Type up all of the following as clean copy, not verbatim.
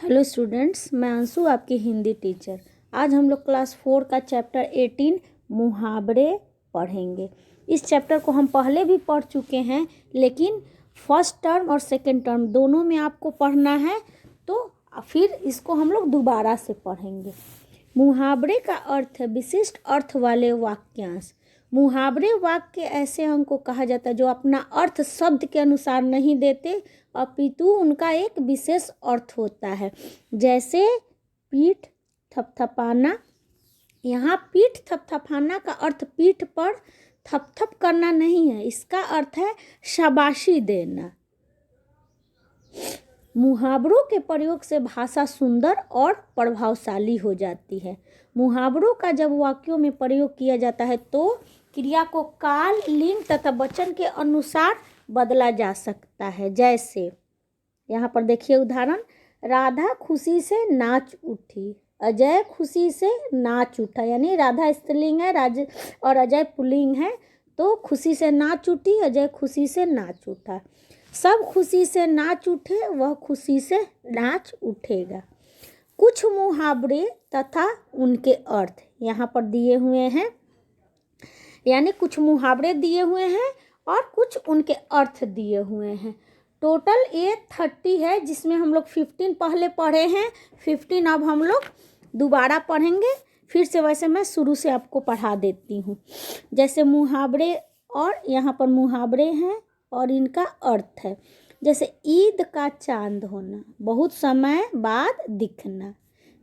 Hello students, मैं अंशु आपकी Hindi teacher. आज हम लोग क्लास 4 का चैप्टर 18 मुहावरे पढ़ेंगे। इस चैप्टर को हम पहले भी पढ़ चुके हैं, लेकिन फर्स्ट टर्म और सेकंड टर्म दोनों में आपको पढ़ना है, तो फिर इसको हम लोग दोबारा से पढ़ेंगे। मुहावरे का अर्थ है विशिष्ट अर्थ वाले वाक्यांश। मुहावरे वाक्य ऐसे अंग कहा जाता है जो अपना अर्थ शब्द के अनुसार नहीं देते, अपितु उनका एक विशेष अर्थ होता है। जैसे पीठ थपथपाना। यहाँ पीठ थपथपाना का अर्थ पीठ पर थपथप करना नहीं है, इसका अर्थ है शाबाशी देना। मुहावरों के प्रयोग से भाषा सुंदर और प्रभावशाली हो जाती है। मुहावरों का जब वाक्यों में प्रयोग किया जाता है तो क्रिया को काल, लिंग तथा वचन के अनुसार बदला जा सकता है। जैसे यहाँ पर देखिए उदाहरण, राधा खुशी से नाच उठी, अजय खुशी से नाच उठा। यानी राधा स्त्रीलिंग है और अजय पुल्लिंग है, तो खुशी से नाच उठी, अजय खुशी से नाच उठा। सब खुशी से नाच उठे, वह खुशी से नाच उठेगा। कुछ मुहावरे तथा उनके अर्थ यहाँ पर दिए हुए हैं, यानी कुछ मुहावरे दिए हुए हैं और कुछ उनके अर्थ दिए हुए हैं। टोटल ये 30 है, जिसमें हम लोग 15 पहले पढ़े हैं, 15 अब हम लोग दोबारा पढ़ेंगे। फिर से वैसे मैं शुरू से आपको पढ़ा देती हूँ। जैसे मुहावरे, और यहाँ पर मुहावरे हैं और इनका अर्थ है। जैसे ईद का चांद होना, बहुत समय बाद दिखना।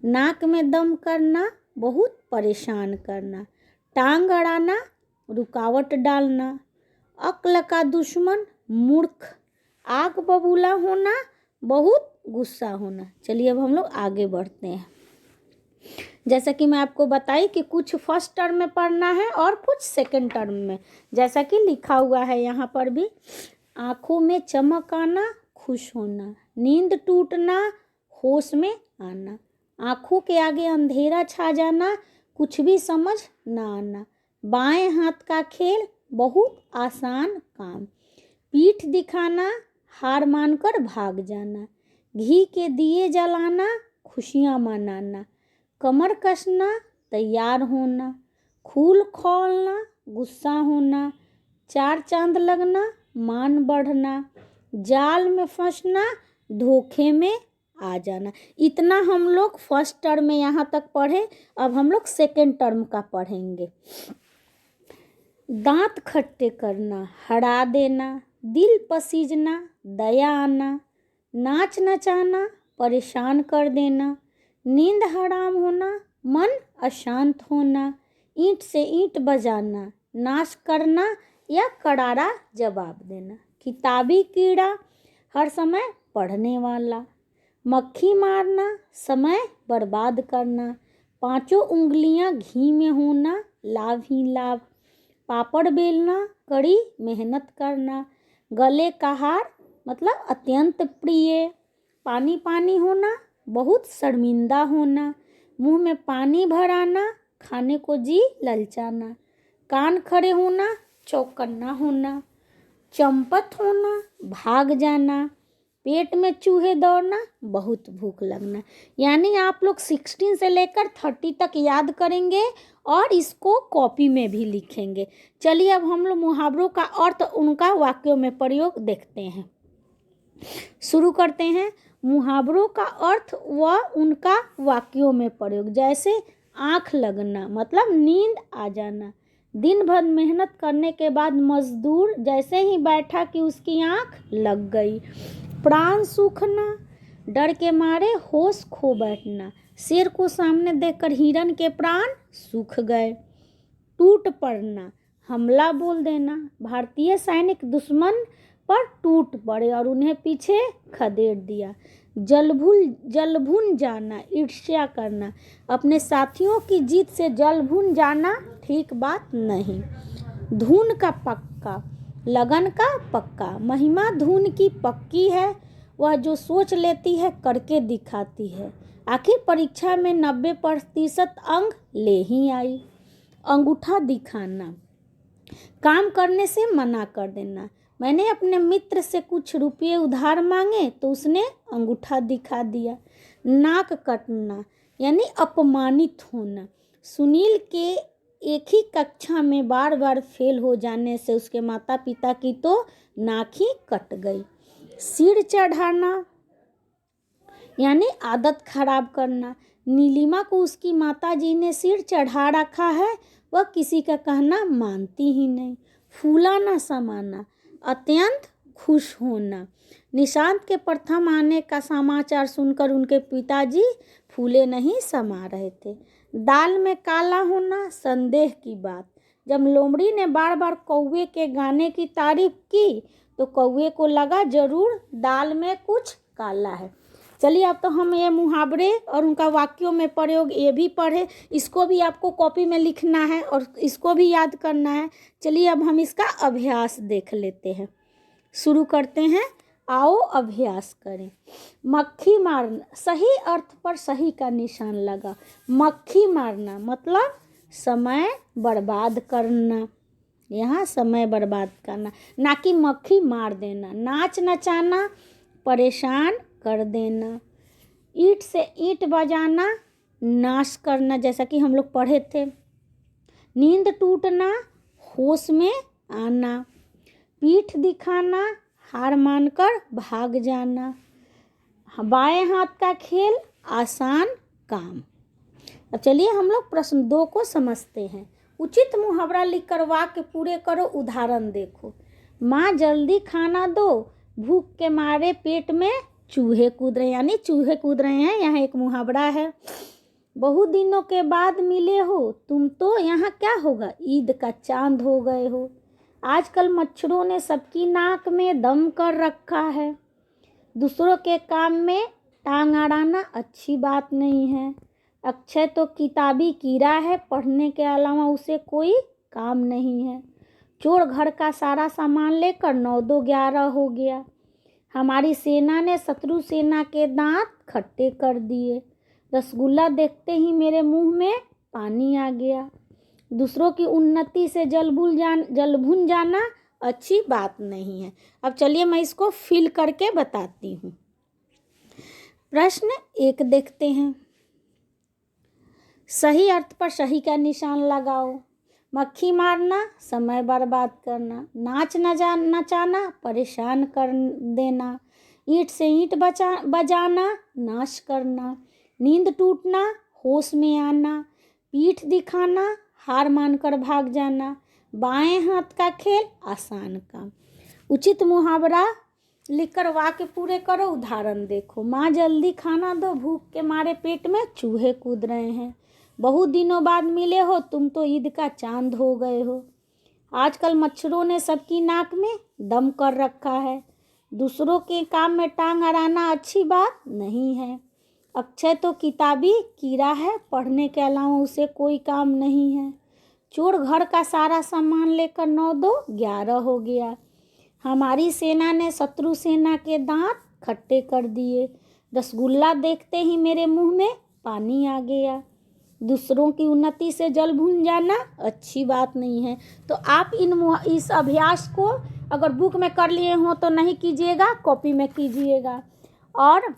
नाक में दम करना, बहुत परेशान करना। टांग अड़ाना, रुकावट डालना। अक्ल का दुश्मन, मूर्ख। आग बबूला होना, बहुत गुस्सा होना। चलिए अब हम लोग आगे बढ़ते हैं। जैसा कि मैं आपको बताई कि कुछ फर्स्ट टर्म में पढ़ना है और कुछ सेकंड टर्म में, जैसा कि लिखा हुआ है यहाँ पर भी। आँखों में चमक आना, खुश होना। नींद टूटना, होश में आना। आँखों के आगे अंधेरा छा जाना, कुछ भी समझ ना आना। बाएं हाथ का खेल, बहुत आसान काम। पीठ दिखाना, हार मानकर भाग जाना। घी के दिए जलाना, खुशियाँ मनाना। कमर कसना, तैयार होना। खूल खोलना, गुस्सा होना। चार चांद लगना, मान बढ़ना। जाल में फंसना, धोखे में आ जाना। इतना हम लोग फर्स्ट टर्म में यहाँ तक पढ़े। अब हम लोग सेकेंड टर्म का पढ़ेंगे। दांत खट्टे करना, हरा देना। दिल पसीजना, दया आना। नाच नचाना, परेशान कर देना। नींद हराम होना, मन अशांत होना। ईंट से ईंट बजाना, नाश करना या करारा जवाब देना। किताबी कीड़ा, हर समय पढ़ने वाला। मक्खी मारना, समय बर्बाद करना। पांचों उंगलियां घी में होना, लाभ ही लाभ। पापड़ बेलना, कड़ी मेहनत करना। गले का हार मतलब अत्यंत प्रिय। पानी पानी होना, बहुत शर्मिंदा होना। मुंह में पानी भराना, खाने को जी ललचाना। कान खड़े होना, चौकन्ना होना। चंपत होना, भाग जाना। पेट में चूहे दौड़ना, बहुत भूख लगना। यानी आप लोग 16 से लेकर 30 तक याद करेंगे और इसको कॉपी में भी लिखेंगे। चलिए अब हम लोग मुहावरों का अर्थ उनका वाक्यों में प्रयोग देखते हैं। शुरू करते हैं। मुहावरों का अर्थ व उनका वाक्यों में प्रयोग। जैसे आँख लगना मतलब नींद आ जाना। दिन भर मेहनत करने के बाद मजदूर जैसे ही बैठा कि उसकी आँख लग गई। प्राण सूखना, डर के मारे होश खो बैठना। शेर को सामने देखकर हिरन के प्राण सूख गए। टूट पड़ना, हमला बोल देना। भारतीय सैनिक दुश्मन पर टूट पड़े और उन्हें पीछे खदेड़ दिया। जलभुन जाना, ईर्ष्या करना। अपने साथियों की जीत से जलभुन जाना ठीक बात नहीं। धुन का पक्का, लगन का पक्का। महिमा धुन की पक्की है, वह जो सोच लेती है करके दिखाती है। आखिर परीक्षा में 90% अंक ले ही आई। अंगूठा दिखाना, काम करने से मना कर देना। मैंने अपने मित्र से कुछ रुपये उधार मांगे तो उसने अंगूठा दिखा दिया। नाक कटना यानी अपमानित होना। सुनील के एक ही कक्षा में बार बार फेल हो जाने से उसके माता पिता की तो नाक ही कट गई। सिर चढ़ाना यानी आदत खराब करना। नीलिमा को उसकी माताजी ने सिर चढ़ा रखा है, वह किसी का कहना मानती ही नहीं। फूला ना समाना, अत्यंत खुश होना। निशांत के प्रथम आने का समाचार सुनकर उनके पिताजी फूले नहीं समा रहे थे। दाल में काला होना, संदेह की बात। जब लोमड़ी ने बार बार कौवे के गाने की तारीफ की तो कौवे को लगा जरूर दाल में कुछ काला है। चलिए अब तो हम ये मुहावरे और उनका वाक्यों में प्रयोग ये भी पढ़े, इसको भी आपको कॉपी में लिखना है और इसको भी याद करना है। चलिए अब हम इसका अभ्यास देख लेते हैं। शुरू करते हैं, आओ अभ्यास करें। मक्खी मारना, सही अर्थ पर सही का निशान लगा। मक्खी मारना मतलब समय बर्बाद करना, यहाँ समय बर्बाद करना, ना कि मक्खी मार देना। नाच नचाना, परेशान कर देना। ईंट से ईंट बजाना, नाश करना, जैसा कि हम लोग पढ़े थे। नींद टूटना, होश में आना। पीठ दिखाना, हार मानकर भाग जाना। बाएं हाथ का खेल, आसान काम। अब चलिए हम लोग प्रश्न 2 को समझते हैं। उचित मुहावरा लिखकर वाक्य पूरे करो, उदाहरण देखो। माँ जल्दी खाना दो, भूख के मारे पेट में चूहे कूद रहे, यानी चूहे कूद रहे हैं, यहाँ एक मुहावरा है। बहुत दिनों के बाद मिले हो तुम, तो यहाँ क्या होगा, ईद का चांद हो गए हो। आजकल मच्छरों ने सबकी नाक में दम कर रखा है। दूसरों के काम में टांग अड़ाना अच्छी बात नहीं है। अक्षय तो किताबी कीड़ा है, पढ़ने के अलावा उसे कोई काम नहीं है। चोर घर का सारा सामान लेकर 9-2-11 हो गया। हमारी सेना ने शत्रु सेना के दांत खट्टे कर दिए। रसगुल्ला देखते ही मेरे मुंह में पानी आ गया। दूसरों की उन्नति से जल भून जाना अच्छी बात नहीं है। अब चलिए मैं इसको फिल करके बताती हूँ। प्रश्न 1 देखते हैं। सही अर्थ पर सही का निशान लगाओ। मक्खी मारना, समय बर्बाद करना। नाच नचाना, परेशान कर देना। ईंट से ईंट बजाना, नाश करना। नींद टूटना, होश में आना। पीठ दिखाना, हार मानकर भाग जाना। बाएं हाथ का खेल, आसान काम। उचित मुहावरा लिखकर वाक्य पूरे करो, उदाहरण देखो। माँ जल्दी खाना दो, भूख के मारे पेट में चूहे कूद रहे हैं। बहुत दिनों बाद मिले हो तुम, तो ईद का चांद हो गए हो। आजकल मच्छरों ने सबकी नाक में दम कर रखा है। दूसरों के काम में टांग अड़ाना अच्छी बात नहीं है। अक्षय तो किताबी कीड़ा है, पढ़ने के अलावा उसे कोई काम नहीं है। चोर घर का सारा सामान लेकर 9-2-11 हो गया। हमारी सेना ने शत्रु सेना के दांत खट्टे कर दिए। रसगुल्ला देखते ही मेरे मुंह में पानी आ गया। दूसरों की उन्नति से जल भून जाना अच्छी बात नहीं है। तो आप इस अभ्यास को अगर बुक में कर लिए हो तो नहीं कीजिएगा, कॉपी में कीजिएगा। और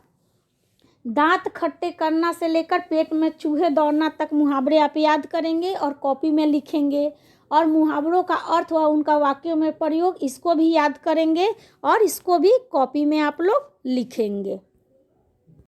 दांत खट्टे करना से लेकर पेट में चूहे दौड़ना तक मुहावरे आप याद करेंगे और कॉपी में लिखेंगे। और मुहावरों का अर्थ व उनका वाक्यों में प्रयोग इसको भी याद करेंगे और इसको भी कॉपी में आप लोग लिखेंगे।